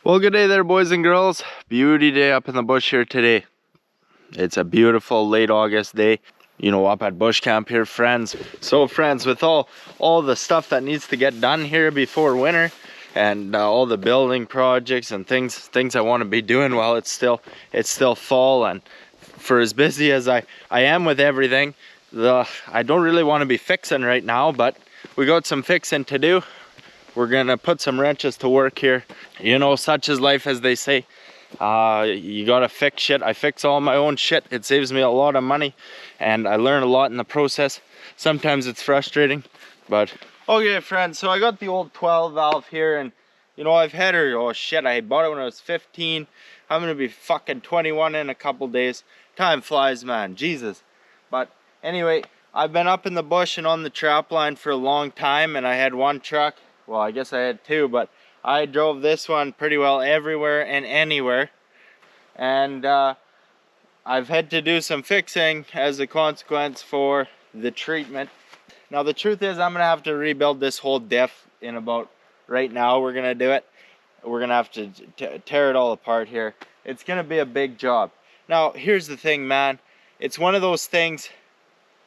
Well, good day there, boys and girls. Beauty day up in the bush here today. It's a beautiful late August day, you know, up at bush camp here, friends. So friends, with all the stuff that needs to get done here before winter, and all the building projects and things I want to be doing while it's still fall, and for as busy as I am with everything, I don't really want to be fixing right now, but we got some fixing to do. We're gonna put some wrenches to work here. You know, such is life, as they say. You gotta fix shit. I fix all my own shit. It saves me a lot of money, and I learn a lot in the process. Sometimes it's frustrating, but okay, friends. So I got the old 12 valve here, and you know, I've had her. Oh shit! I bought it when I was 15. I'm gonna be fucking 21 in a couple days. Time flies, man. Jesus. But anyway, I've been up in the bush and on the trap line for a long time, and I had one truck. Well, I guess I had two, but I drove this one pretty well everywhere and anywhere. And I've had to do some fixing as a consequence for the treatment. Now, the truth is, I'm going to have to rebuild this whole diff in about, right now, we're going to do it. We're going to have to tear it all apart here. It's going to be a big job. Now, here's the thing, man. It's one of those things.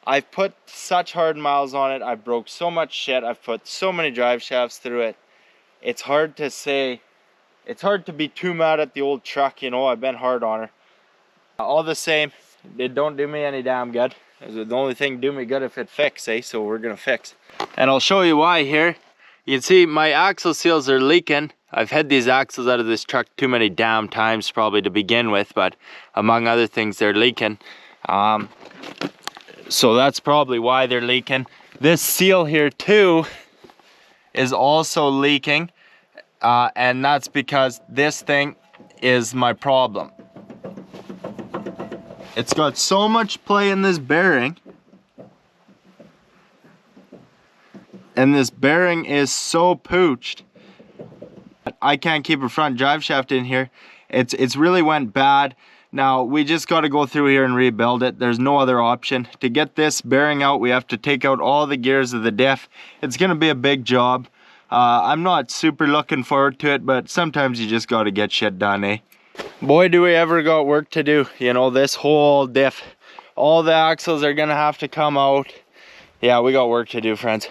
I've put such hard miles on it. I broke so much shit. I've put so many drive shafts through it. It's hard to say. It's hard to be too mad at the old truck, you know. I've been hard on her. All the same, it don't do me any damn good. The only thing do me good if it fix, eh? So we're gonna fix. And I'll show you why here. You can see my axle seals are leaking. I've had these axles out of this truck too many damn times probably to begin with, but among other things, they're leaking. So that's probably why they're leaking. This seal here too is also leaking, and that's because this thing is my problem. It's got so much play in this bearing, and this bearing is so pooched. I can't keep a front drive shaft in here. It's really went bad. Now, we just got to go through here and rebuild it. There's no other option. To get this bearing out, we have to take out all the gears of the diff. It's going to be a big job. I'm not super looking forward to it, but sometimes you just got to get shit done, eh? Boy, do we ever got work to do. You know, this whole diff. All the axles are going to have to come out. Yeah, we got work to do, friends.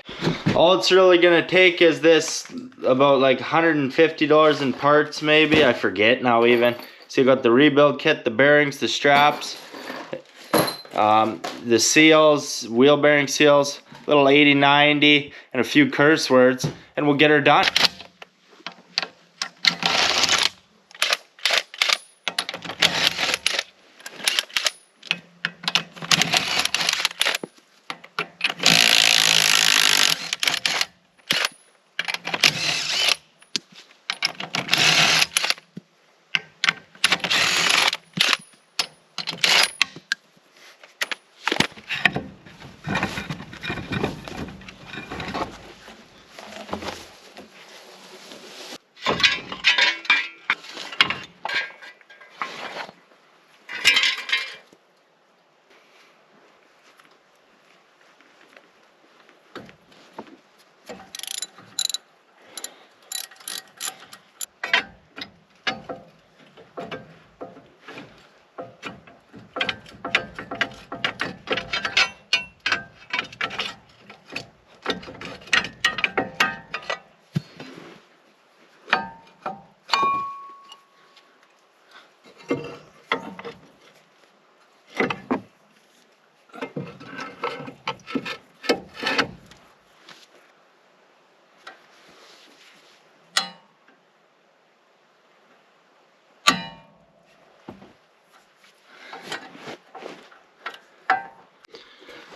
All it's really going to take is this, about like $150 in parts, maybe. I forget now even. So you got the rebuild kit, the bearings, the straps, the seals, wheel bearing seals, little 80-90, and a few curse words, and we'll get her done.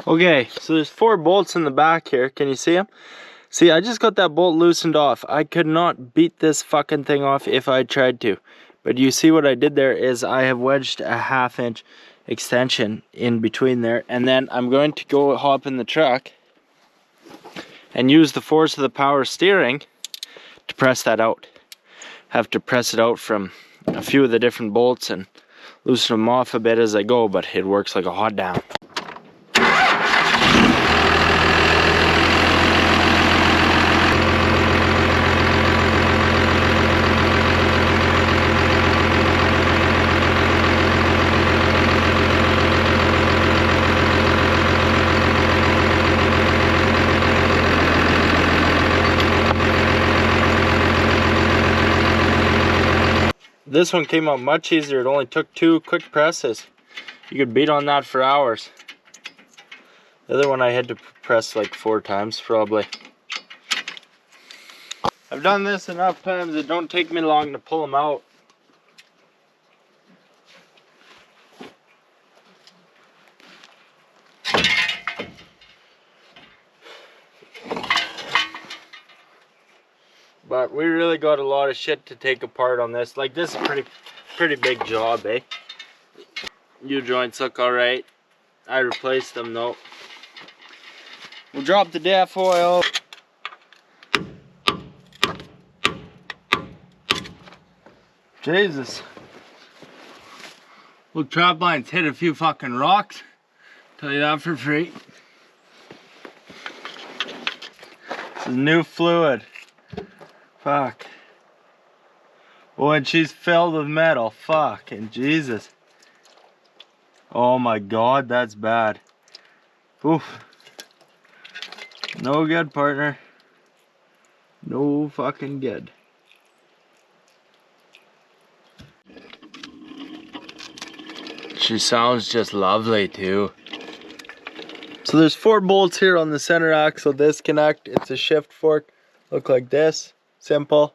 Okay, so there's 4 bolts in the back here. Can you see them? See, I just got that bolt loosened off. I could not beat this fucking thing off if I tried to. But you see what I did there is I have wedged a 1/2 inch extension in between there. And then I'm going to go hop in the truck and use the force of the power steering to press that out. Have to press it out from a few of the different bolts and loosen them off a bit as I go, but it works like a hot damn. This one came out much easier. It only took 2 quick presses. You could beat on that for hours. The other one I had to press like 4 times probably. I've done this enough times, it don't take me long to pull them out. But we really got a lot of shit to take apart on this. Like, this is a pretty big job, eh? U-joints look alright. I replaced them though. We'll drop the DEF oil. Jesus. Well, Traplines hit a few fucking rocks. Tell you that for free. This is new fluid. Fuck. Oh, and she's filled with metal. Fucking Jesus. Oh my God, that's bad. Oof. No good, partner. No fucking good. She sounds just lovely too. So there's 4 bolts here on the center axle disconnect. It's a shift fork. Look like this. Simple.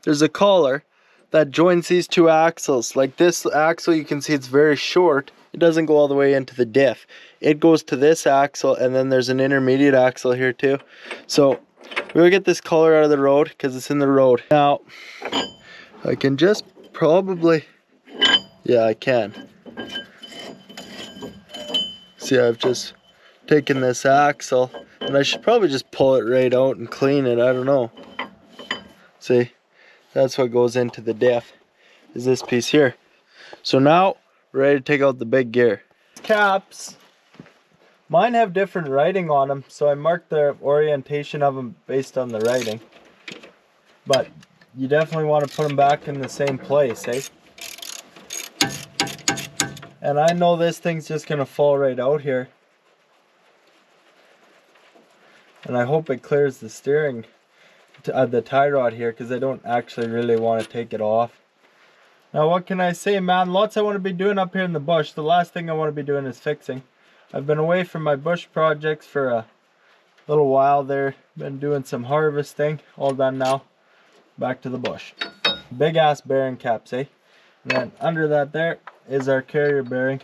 There's a collar that joins these 2 axles. Like this axle, you can see it's very short. It doesn't go all the way into the diff. It goes to this axle, and then there's an intermediate axle here too. So we'll get this collar out of the road because it's in the road. Now, I can just probably, yeah, I can. See, I've just taken this axle, and I should probably just pull it right out and clean it. I don't know. See, that's what goes into the diff, is this piece here. So now, we're ready to take out the big gear. Caps, mine have different writing on them, so I marked the orientation of them based on the writing. But you definitely want to put them back in the same place, eh? And I know this thing's just gonna fall right out here. And I hope it clears the steering, the tie rod here, because I don't actually really want to take it off. Now what can I say, man? Lots I want to be doing up here in the bush. The last thing I want to be doing is fixing. I've been away from my bush projects for a little while there. Been doing some harvesting. All done now. Back to the bush. Big ass bearing caps, eh? And then under that there is our carrier bearing.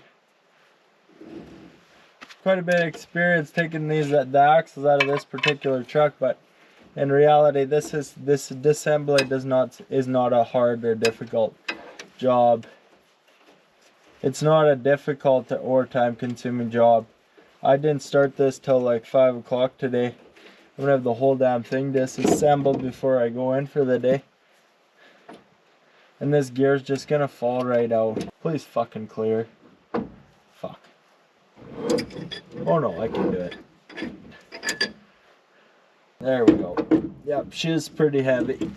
Quite a bit of experience taking the axles out of this particular truck, but in reality this disassembly is not a hard or difficult job. It's not a difficult or time consuming job. I didn't start this till like 5 o'clock today. I'm gonna have the whole damn thing disassembled before I go in for the day. And this gear's just gonna fall right out. Please fucking clear. Fuck. Oh no, I can do it. There we go. Yep, she's pretty heavy.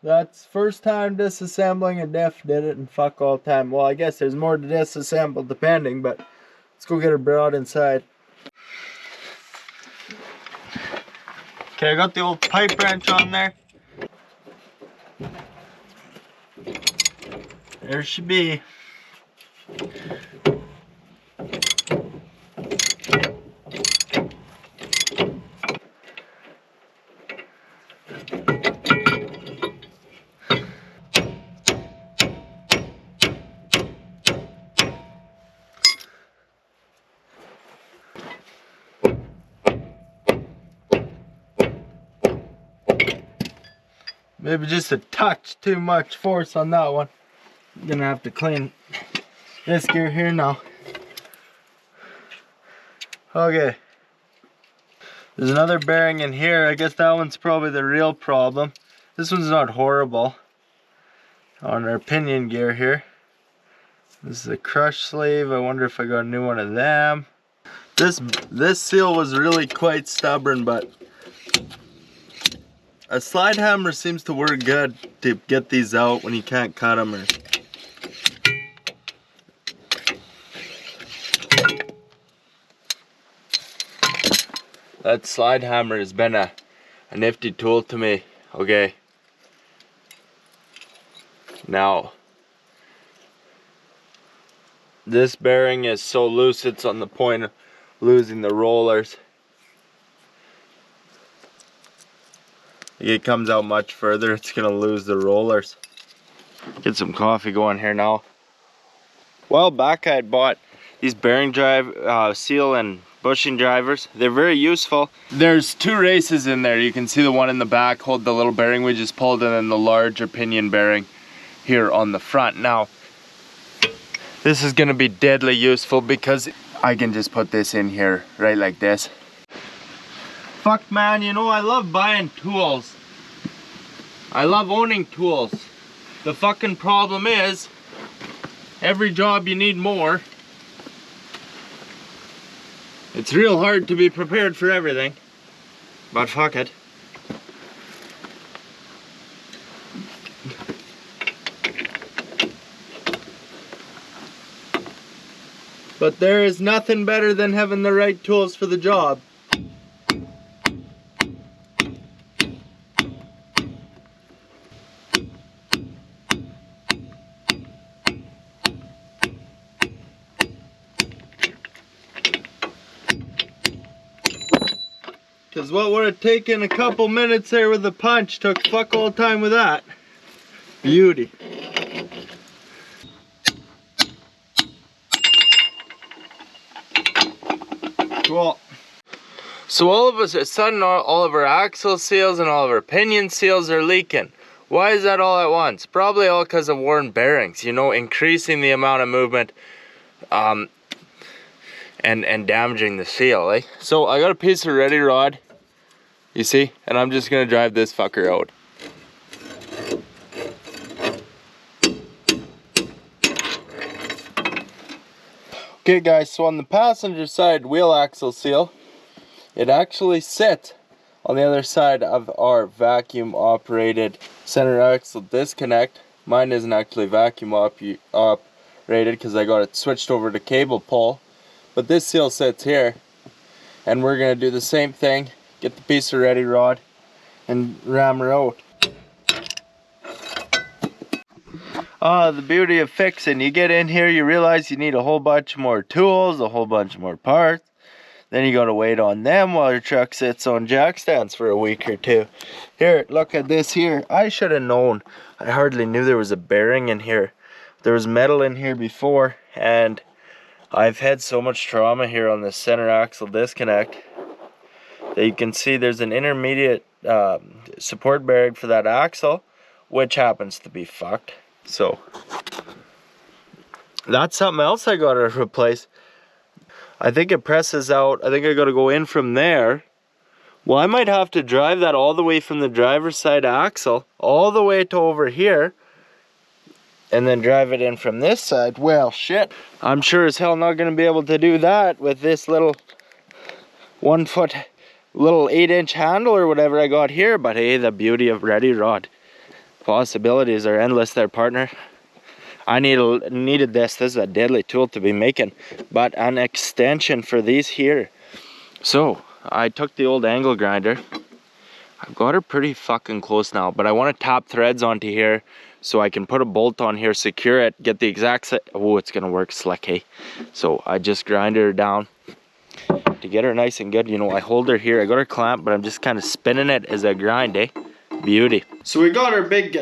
That's first time disassembling a diff. Did it in fuck all time. Well, I guess there's more to disassemble depending, but let's go get her brought inside. Okay, I got the old pipe wrench on there. There she be. Maybe just a touch too much force on that one. I'm gonna have to clean this gear here now. Okay. There's another bearing in here. I guess that one's probably the real problem. This one's not horrible. On our pinion gear here. This is a crush sleeve. I wonder if I got a new one of them. This seal was really quite stubborn, but a slide hammer seems to work good to get these out when you can't cut them. That slide hammer has been a nifty tool to me. Okay, Now, this bearing is so loose it's on the point of losing the rollers. If it comes out much further, it's gonna lose the rollers. Get some coffee going here now. A while back I had bought these bearing drive seal and bushing drivers. They're very useful. There's two races in there. You can see the one in the back hold the little bearing we just pulled, and then the larger pinion bearing here on the front. Now, this is gonna be deadly useful because I can just put this in here right like this. Fuck man, you know I love buying tools. I love owning tools. The fucking problem is, every job you need more. It's real hard to be prepared for everything, but fuck it. But there is nothing better than having the right tools for the job. Because what would have taken a couple minutes there with the punch took fuck all time with that. Beauty. Cool. So all of a sudden all of our axle seals and all of our pinion seals are leaking. Why is that all at once? Probably all because of worn bearings, you know, increasing the amount of movement and damaging the seal, eh? So I got a piece of ready rod, you see, and I'm just gonna drive this fucker out. Okay guys, so on the passenger side wheel axle seal, it actually sits on the other side of our vacuum operated center axle disconnect. Mine isn't actually vacuum operated because I got it switched over to cable pull. But this seal sits here, and we're gonna do the same thing. Get the piece of ready rod and ram her out. The beauty of fixing, you get in here, you realize you need a whole bunch more tools, a whole bunch more parts. Then you gotta wait on them while your truck sits on jack stands for a week or two. Here, look at this here. I should have known. I hardly knew there was a bearing in here. There was metal in here before, and I've had so much trauma here on the center axle disconnect that you can see there's an intermediate support bearing for that axle, which happens to be fucked. So that's something else I gotta replace. I think it presses out. I think I gotta go in from there. Well, I might have to drive that all the way from the driver's side axle all the way to over here, and then drive it in from this side. Well, shit. I'm sure as hell not gonna be able to do that with this little 1 foot, little 8-inch handle or whatever I got here. But hey, the beauty of ready rod. Possibilities are endless there, partner. I needed this. This is a deadly tool to be making, but an extension for these here. So I took the old angle grinder. I've got her pretty fucking close now, but I want to tap threads onto here so I can put a bolt on here, secure it, get the exact set. Oh, it's gonna work slick, hey. So I just grind her down to get her nice and good. You know, I hold her here. I got her clamped, but I'm just kind of spinning it as I grind, eh? Beauty. So we got our big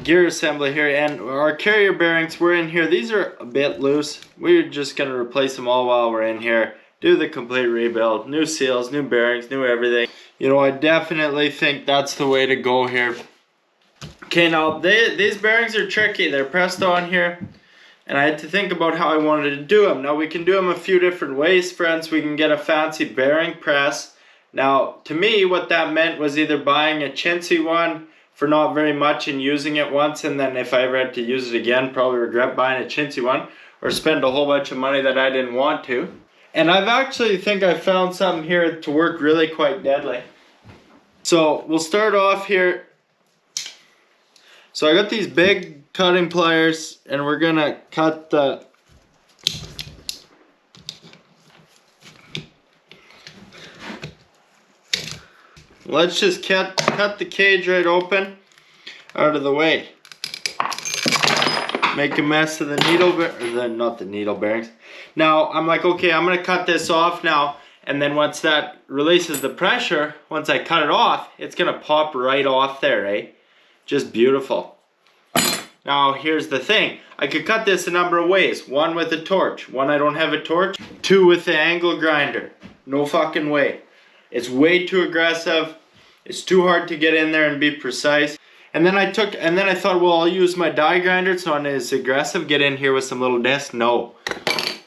gear assembly here, and our carrier bearings were in here. These are a bit loose. We're just gonna replace them all while we're in here. Do the complete rebuild. New seals, new bearings, new everything. You know, I definitely think that's the way to go here. Okay, now these bearings are tricky. They're pressed on here, and I had to think about how I wanted to do them. Now we can do them a few different ways, friends. We can get a fancy bearing press. Now, to me, what that meant was either buying a chintzy one for not very much and using it once, and then if I ever had to use it again, probably regret buying a chintzy one, or spend a whole bunch of money that I didn't want to. And I've actually think I found something here to work really quite deadly. So we'll start off here. So I got these big cutting pliers, and we're gonna cut the let's just cut the cage right open out of the way. make a mess of the not the needle bearings. Now I'm like, okay, I'm gonna cut this off now, and then once that releases the pressure, once I cut it off, it's gonna pop right off there, eh? Just beautiful. Now here's the thing, I could cut this a number of ways. One with a torch, one I don't have a torch, two with the angle grinder. No fucking way. It's way too aggressive. It's too hard to get in there and be precise. And then I thought, well, I'll use my die grinder. It's not as aggressive. Get in here with some little disc. No.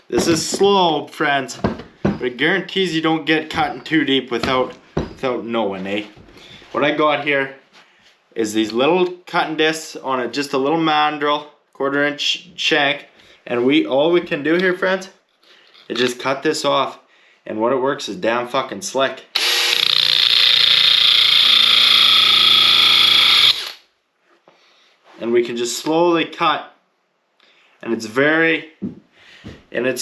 This is slow, friends. But it guarantees you don't get cutting too deep without knowing, eh? What I got here is these little cutting discs on just a little mandrel, 1/4 inch shank. And all we can do here, friends, is just cut this off. And what it works is damn fucking slick. And we can just slowly cut. And it's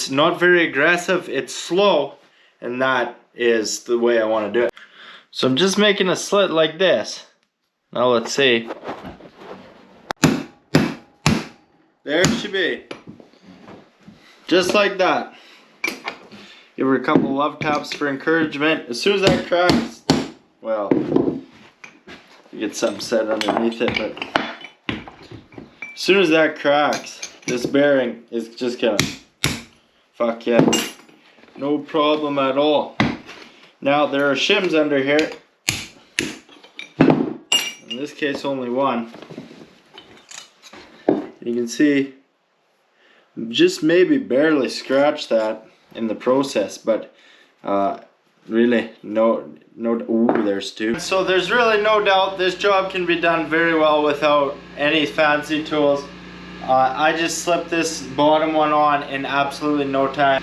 not very aggressive, it's slow. And that is the way I want to do it. So I'm just making a slit like this. Now let's see. There it should be. Just like that. Give her a couple love taps for encouragement. As soon as that cracks, well, you get something set underneath it, but as soon as that cracks, this bearing is just gonna, fuck yeah, no problem at all. Now there are shims under here. In this case, only one. You can see, just maybe barely scratched that in the process, but really ooh, there's two. So there's really no doubt this job can be done very well without any fancy tools. I just slipped this bottom one on in absolutely no time.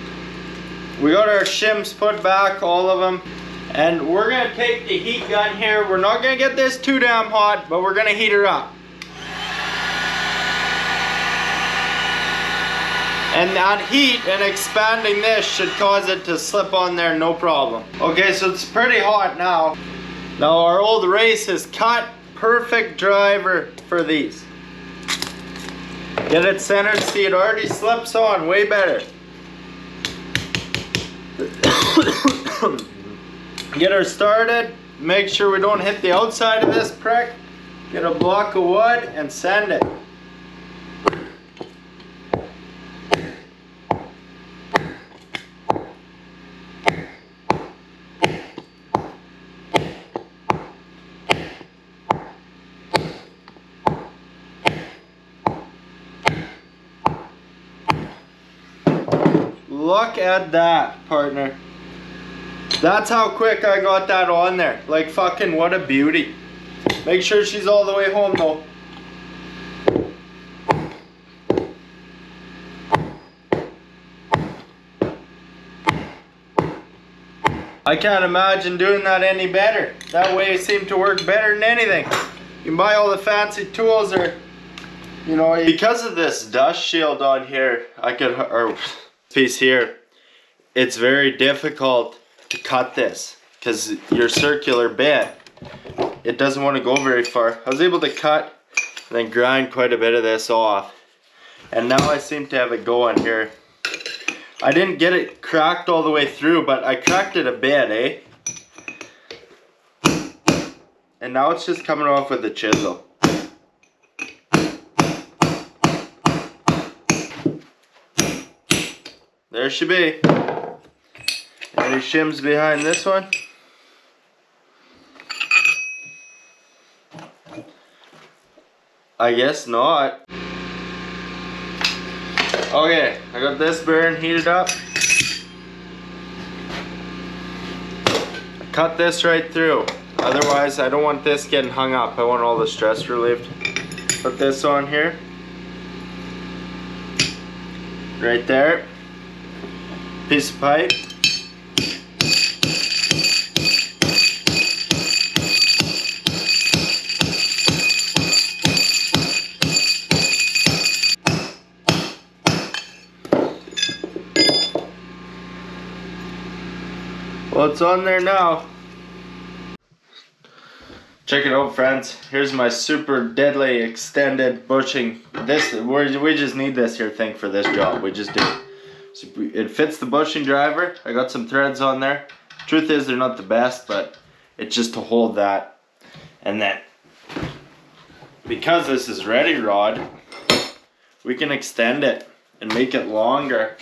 We got our shims put back, all of them, and we're gonna take the heat gun here. We're not gonna get this too damn hot, but we're gonna heat her up. And that heat and expanding this should cause it to slip on there, no problem. Okay, so it's pretty hot now. Now our old race is cut. Perfect driver for these. Get it centered, see it already slips on, way better. Get her started. Make sure we don't hit the outside of this prick. Get a block of wood and send it. Look at that, partner. That's how quick I got that on there. Like fucking what a beauty. Make sure she's all the way home though. I can't imagine doing that any better. That way it seemed to work better than anything. You can buy all the fancy tools or, you know, because of this dust shield on here, or piece here, it's very difficult to cut this because your circular bit, it doesn't want to go very far. I was able to cut and then grind quite a bit of this off, and now I seem to have it going here. I didn't get it cracked all the way through, but I cracked it a bit, eh? And now it's just coming off with the chisel. There she be. Any shims behind this one? I guess not. Okay, I got this bearing heated up. Cut this right through. Otherwise, I don't want this getting hung up. I want all the stress relieved. Put this on here. Right there. Piece of pipe. Well, it's on there now. Check it out, friends. Here's my super deadly extended bushing. We just need this here thing for this job. We just do. So it fits the bushing driver. I got some threads on there. Truth is, they're not the best, but it's just to hold that. And then, because this is ready rod, we can extend it and make it longer.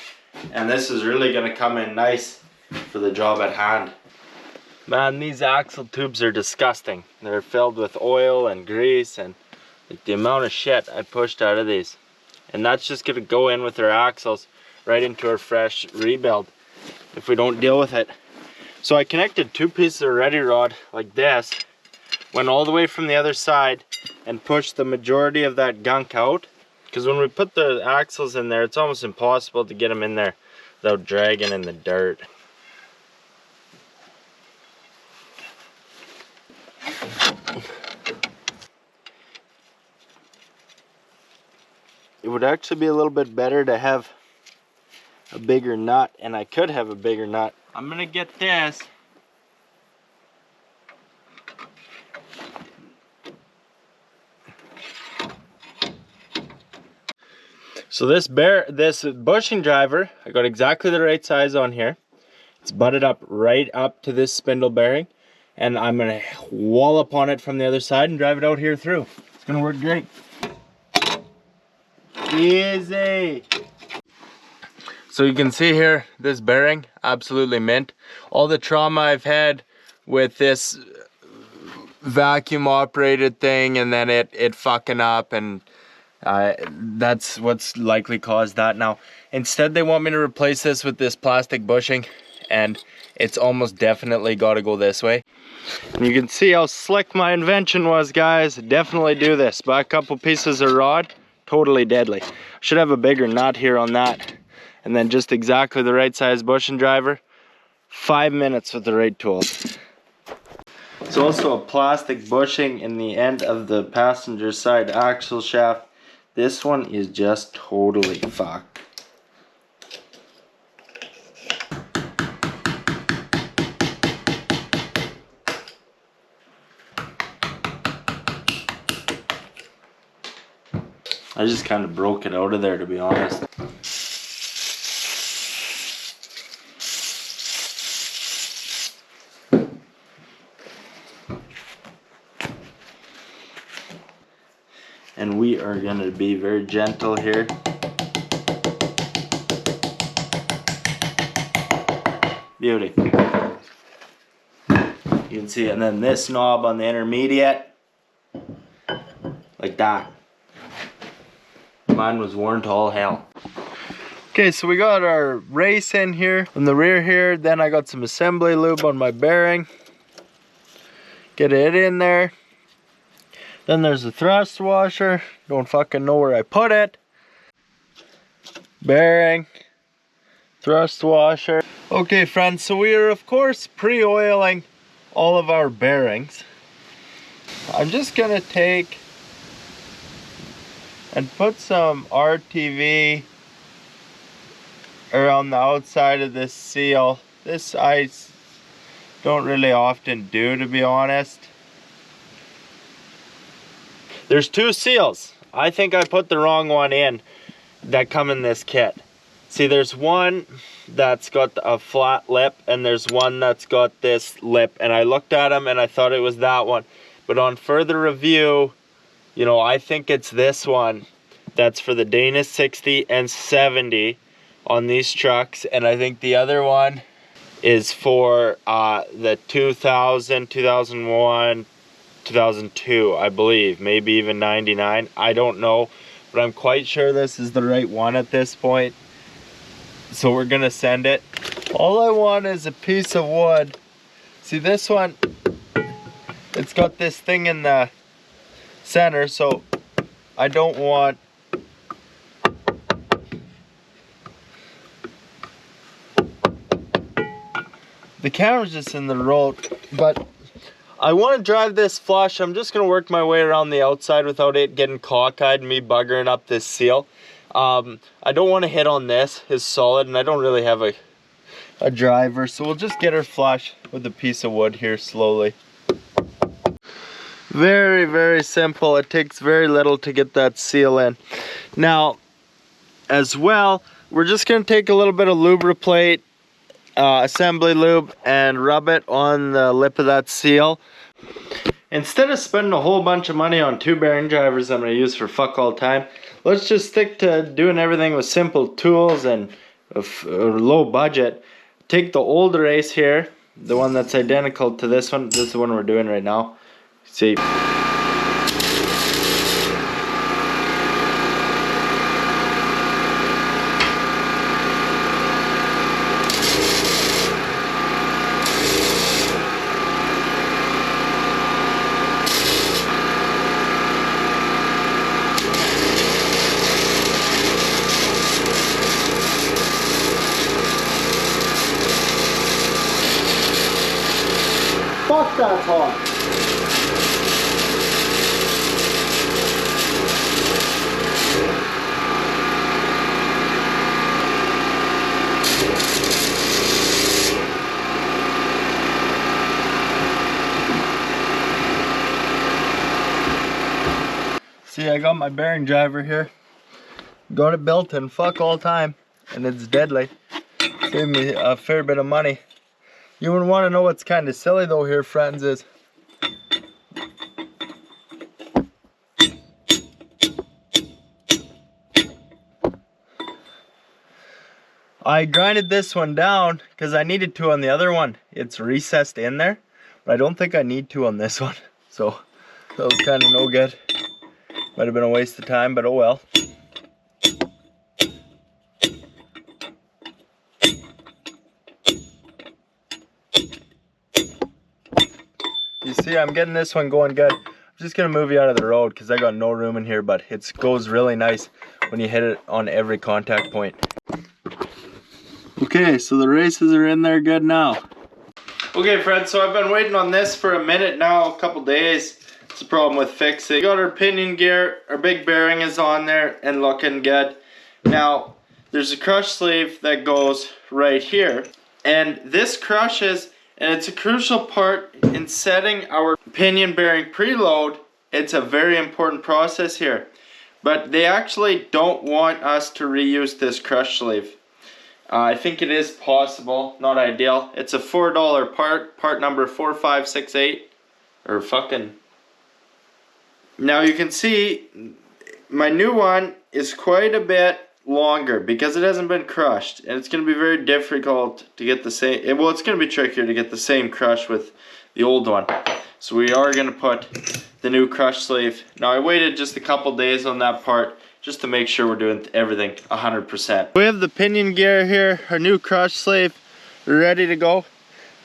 And this is really gonna come in nice for the job at hand. Man, these axle tubes are disgusting. They're filled with oil and grease and like the amount of shit I pushed out of these. And that's just gonna go in with our axles right into our fresh rebuild if we don't deal with it. So I connected 2 pieces of ready rod like this, went all the way from the other side and pushed the majority of that gunk out. Because when we put the axles in there, it's almost impossible to get them in there without dragging in the dirt. It would actually be a little bit better to have a bigger nut, and I could have a bigger nut. I'm gonna get this. So this bushing driver, I got exactly the right size on here. It's butted up right up to this spindle bearing, and I'm gonna wallop on it from the other side and drive it out here through. It's gonna work great. Easy. So you can see here, this bearing, absolutely mint. All the trauma I've had with this vacuum operated thing and then it fucking up, and that's what's likely caused that. Now, instead they want me to replace this with this plastic bushing, and it's almost definitely got to go this way. And you can see how slick my invention was, guys. Definitely do this. Buy a couple pieces of rod, totally deadly. Should have a bigger nut here on that, and then just exactly the right size bushing driver. 5 minutes with the right tools. It's also a plastic bushing in the end of the passenger side axle shaft. This one is just totally fucked. I just kind of broke it out of there, to be honest. And we are going to be very gentle here. Beauty. You can see it. And then this knob on the intermediate, like that. Mine was worn to all hell. Okay, so we got our race in here on the rear here. Then I got some assembly lube on my bearing. Get it in there. Then there's the thrust washer. Don't fucking know where I put it. Bearing. Thrust washer. Okay, friends, so we are of course pre-oiling all of our bearings. I'm just gonna take and put some RTV around the outside of this seal. This I don't really often do, to be honest. There's 2 seals. I think I put the wrong one in that come in this kit. See, there's one that's got a flat lip and there's one that's got this lip, and I looked at them and I thought it was that one. But on further review, you know, I think it's this one that's for the Dana 60 and 70 on these trucks, and I think the other one is for the 2000, 2001, 2002, I believe, maybe even 99. I don't know, but I'm quite sure this is the right one at this point. So we're gonna send it. All I want is a piece of wood. See, this one, it's got this thing in the center, so I don't want the camera's just in the road, but I want to drive this flush. I'm just going to work my way around the outside without it getting cockeyed and me buggering up this seal. I don't want to hit on this. It's solid, and I don't really have a driver, so we'll just get her flush with a piece of wood here slowly. Very, very simple. It takes very little to get that seal in. Now, as well, we're just gonna take a little bit of lubriplate, assembly lube, and rub it on the lip of that seal. Instead of spending a whole bunch of money on 2 bearing drivers I'm gonna use for fuck all time, let's just stick to doing everything with simple tools and a low budget. Take the old race here, the one that's identical to this one. This is the one we're doing right now. See. Fuck, that's hot. See, I got my bearing driver here. Got it built in fuck all time, and it's deadly. Saved me a fair bit of money. You would want to know what's kind of silly though here, friends, is I grinded this one down because I needed to on the other one. It's recessed in there, but I don't think I need to on this one. So that was kind of no good. Might have been a waste of time, but oh well. You see, I'm getting this one going good. I'm just gonna move you out of the road because I got no room in here, but it goes really nice when you hit it on every contact point. Okay, so the races are in there good now. Okay friends, so I've been waiting on this for a minute now, a couple days. It's a problem with fixing. We got our pinion gear, our big bearing is on there and looking good. Now, there's a crush sleeve that goes right here. And this crushes, and it's a crucial part in setting our pinion bearing preload. It's a very important process here. But they actually don't want us to reuse this crush sleeve. I think it is possible, not ideal. It's a $4 part number 4568, or fucking. Now you can see my new one is quite a bit longer because it hasn't been crushed, and it's going to be very difficult to get the same, well, it's going to be trickier to get the same crush with the old one. So we are going to put the new crush sleeve. Now I waited just a couple days on that part just to make sure we're doing everything 100%. We have the pinion gear here, our new crush sleeve, ready to go.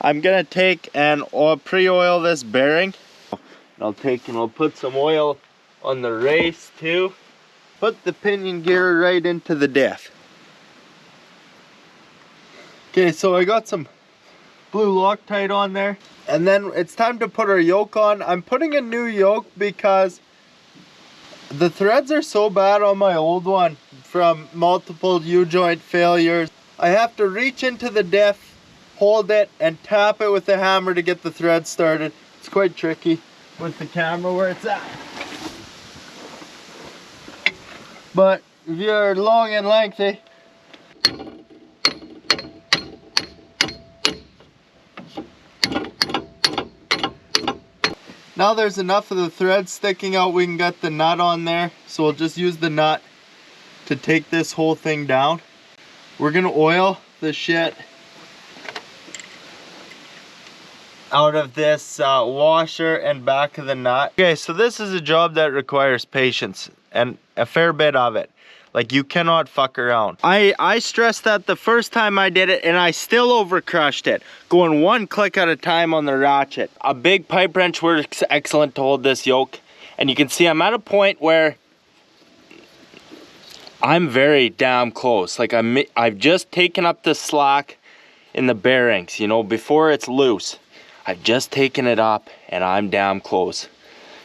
I'm gonna take and pre-oil this bearing. I'll take and I'll put some oil on the race too. Put the pinion gear right into the diff. Okay, so I got some blue Loctite on there. And then it's time to put our yoke on. I'm putting a new yoke because the threads are so bad on my old one from multiple U-joint failures. I have to reach into the diff, hold it, and tap it with the hammer to get the thread started. It's quite tricky with the camera where it's at. But if you're long and lengthy, now there's enough of the thread sticking out, we can get the nut on there. So we'll just use the nut to take this whole thing down. We're gonna oil the shit out of this washer and back of the nut. Okay, so this is a job that requires patience and a fair bit of it. Like, you cannot fuck around. I stressed that the first time I did it, and I still overcrushed it, going one click at a time on the ratchet. A big pipe wrench works excellent to hold this yoke, and you can see I'm at a point where I'm very damn close. Like, I've just taken up the slack in the bearings, you know, before it's loose. I've just taken it up, and I'm damn close.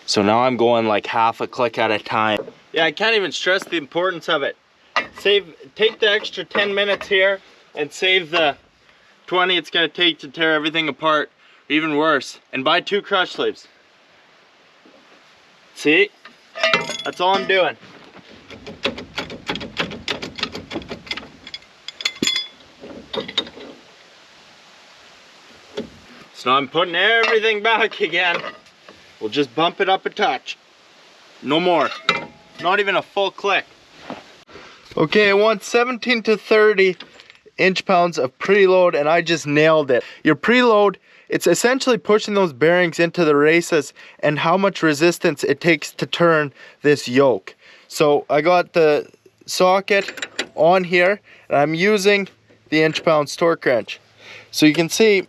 So now I'm going like half a click at a time. Yeah, I can't even stress the importance of it. Take the extra 10 minutes here and save the 20 it's gonna take to tear everything apart, or even worse, and buy 2 crush sleeves. See? That's all I'm doing. So now I'm putting everything back again. We'll just bump it up a touch. No more. Not even a full click. Okay, I want 17 to 30 inch-pounds of preload, and I just nailed it. Your preload, it's essentially pushing those bearings into the races and how much resistance it takes to turn this yoke. So I got the socket on here, and I'm using the inch-pounds torque wrench. So you can see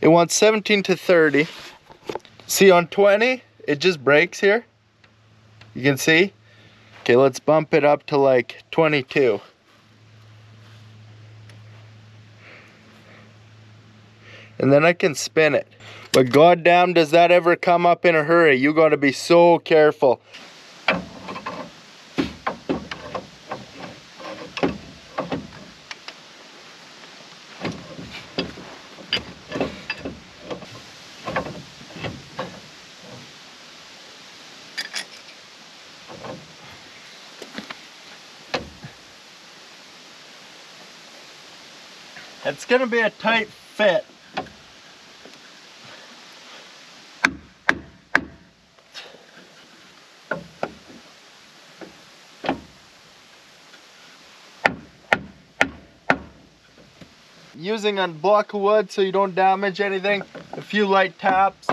it wants 17 to 30. See, on 20, it just breaks here. You can see. Okay, let's bump it up to like 22. And then I can spin it. But goddamn, does that ever come up in a hurry? You gotta be so careful. It's gonna be a tight fit. Using a block of wood so you don't damage anything. A few light taps.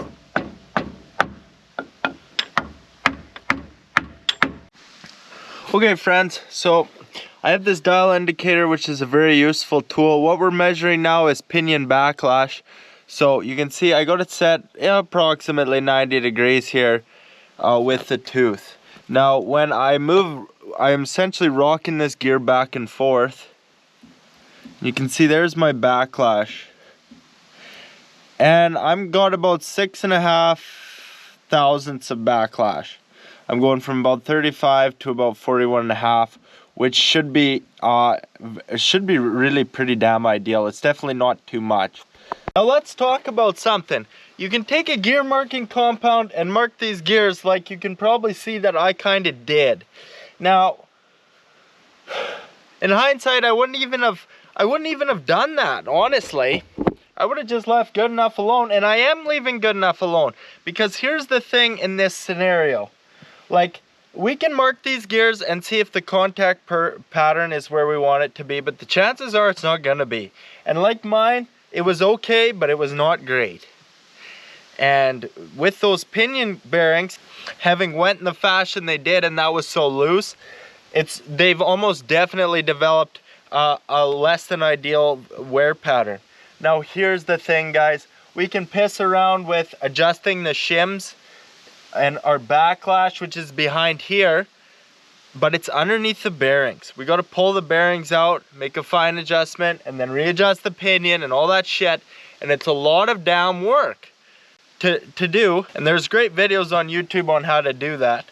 Okay friends, so I have this dial indicator, which is a very useful tool. What we're measuring now is pinion backlash. So you can see I got it set approximately 90 degrees here with the tooth. Now when I move, I'm essentially rocking this gear back and forth. You can see there's my backlash. And I'm got about 6.5 thousandths of backlash. I'm going from about 35 to about 41.5, which should be really pretty damn ideal. It's definitely not too much. Now let's talk about something. You can take a gear marking compound and mark these gears like you can probably see that I kind of did. Now, in hindsight, I wouldn't even have done that, honestly. I would have just left good enough alone, and I am leaving good enough alone. Because here's the thing in this scenario. Like, we can mark these gears and see if the contact pattern is where we want it to be, but the chances are it's not gonna be. And like mine, it was okay, but it was not great. And with those pinion bearings, having went in the fashion they did, and that was so loose, they've almost definitely developed a less than ideal wear pattern. Now here's the thing, guys. We can piss around with adjusting the shims and our backlash, which is behind here, but it's underneath the bearings. We got to pull the bearings out, make a fine adjustment, and then readjust the pinion and all that shit. And it's a lot of damn work to do. And there's great videos on YouTube on how to do that.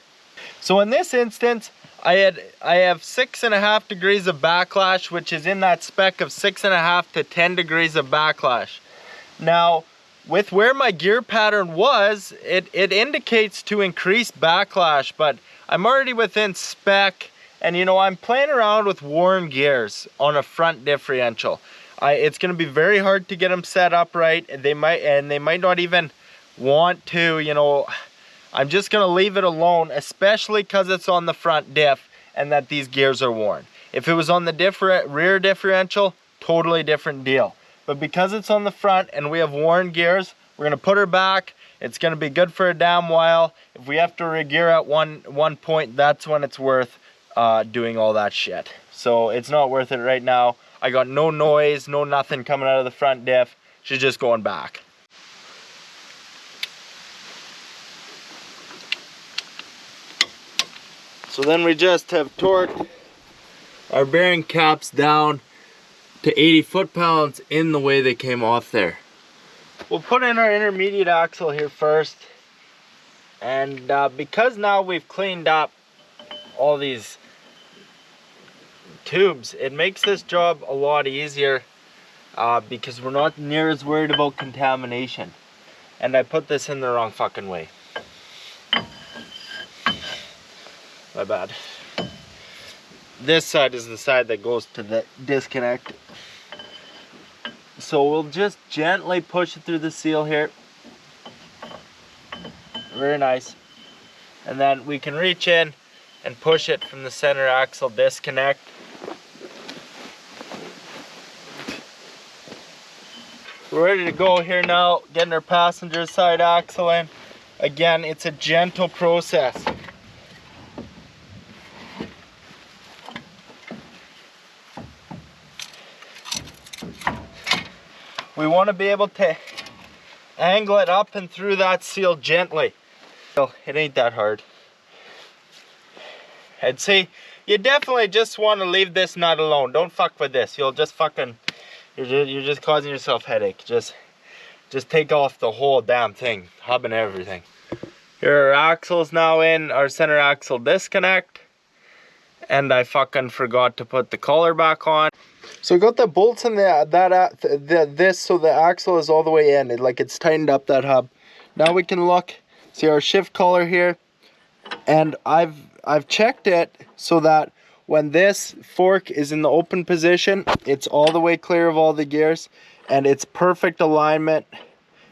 So in this instance, I have 6.5 degrees of backlash, which is in that spec of 6.5 to 10 degrees of backlash. Now, with where my gear pattern was, it indicates to increase backlash, but I'm already within spec, and you know, I'm playing around with worn gears on a front differential. It's going to be very hard to get them set up right. They might not even want to, you know. I'm just going to leave it alone, especially because it's on the front diff and that these gears are worn. If it was on the rear differential, totally different deal. But because it's on the front and we have worn gears, we're going to put her back. It's going to be good for a damn while. If we have to re-gear at one point, that's when it's worth doing all that shit. So it's not worth it right now. I got no noise, no nothing coming out of the front diff. She's just going back. So then we just have torqued our bearing caps down to 80 foot-pounds in the way they came off there. We'll put in our intermediate axle here first. And because now we've cleaned up all these tubes, it makes this job a lot easier because we're not near as worried about contamination. And I put this in the wrong fucking way. My bad. This side is the side that goes to the disconnect. So we'll just gently push it through the seal here. Very nice. And then we can reach in and push it from the center axle disconnect. We're ready to go here now, getting our passenger side axle in. Again, it's a gentle process. We want to be able to angle it up and through that seal gently. So it ain't that hard. I'd say you definitely just want to leave this nut alone. Don't fuck with this. You'll just fucking, you're just causing yourself headache. Just take off the whole damn thing, hub and everything. Here our axle's now in our center axle disconnect, and I fucking forgot to put the collar back on. So we got the bolts in this, so the axle is all the way in. It's tightened up that hub. Now we can look, see our shift collar here, and I've checked it so that when this fork is in the open position, it's all the way clear of all the gears, and it's perfect alignment.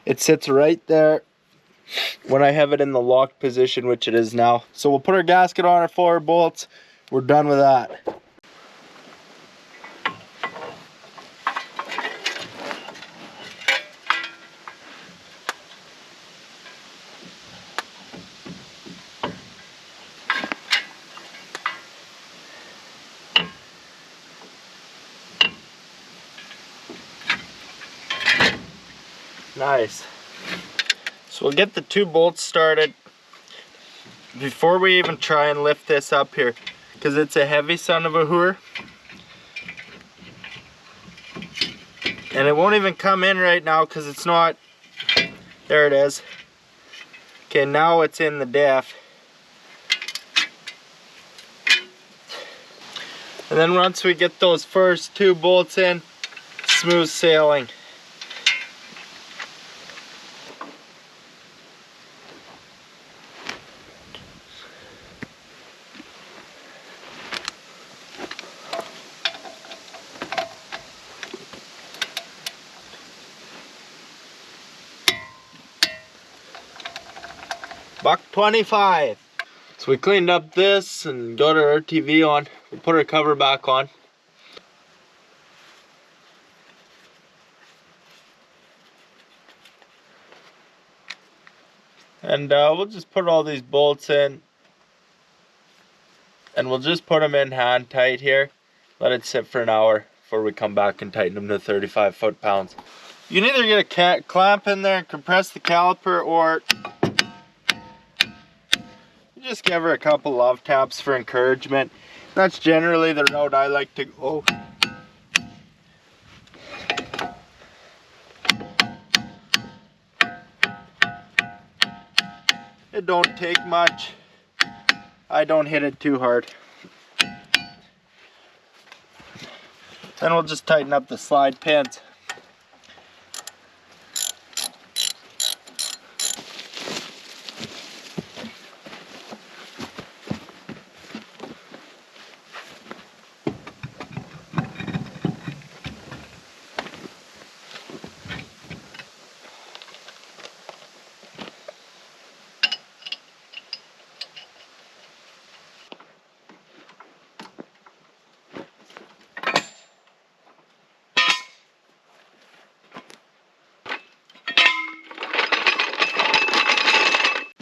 It sits right there when I have it in the locked position, which it is now. So we'll put our gasket on our forward bolts. We're done with that. Nice. So we'll get the 2 bolts started before we even try and lift this up here, because it's a heavy son of a hooer. And it won't even come in right now because it's not, there it is. Okay, now it's in the diff. And then once we get those first 2 bolts in, smooth sailing. $1.25. So we cleaned up this and got our RTV on. We put our cover back on. And we'll just put all these bolts in. And we'll just put them in hand tight here. Let it sit for an hour before we come back and tighten them to 35 foot-pounds. You can either get a clamp in there and compress the caliper, or just give her a couple love taps for encouragement. That's generally the route I like to go. It don't take much. I don't hit it too hard. Then we'll just tighten up the slide pins.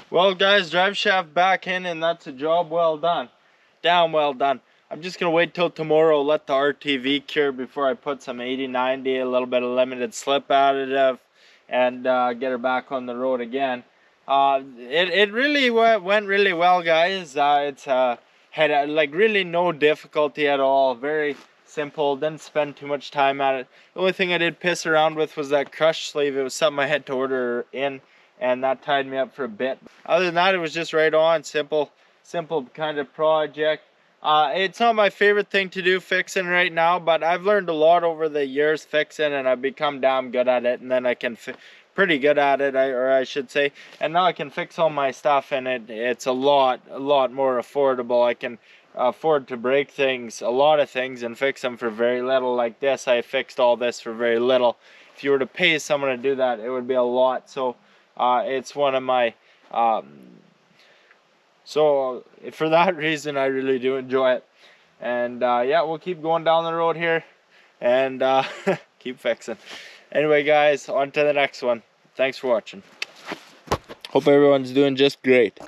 Well guys, drive shaft back in, and that's a job well done. Damn well done. I'm just gonna wait till tomorrow, let the RTV cure before I put some 80-90, a little bit of limited slip additive, and get her back on the road again. It really went really well, guys. It's had like really no difficulty at all. Very simple, didn't spend too much time at it. The only thing I did piss around with was that crush sleeve. It was something I had to order in, and that tied me up for a bit. Other than that, it was just right on. Simple kind of project. It's not my favorite thing to do, fixing right now, but I've learned a lot over the years fixing, and I've become damn good at it. And then I can pretty good at it, or I should say. And now I can fix all my stuff, and it's a lot more affordable. I can afford to break things, a lot of things, and fix them for very little. Like this, I fixed all this for very little. If you were to pay someone to do that, it would be a lot. So it's one of my so for that reason, I really do enjoy it. And yeah, we'll keep going down the road here and keep fixing. Anyway, guys, on to the next one. Thanks for watching. Hope everyone's doing just great.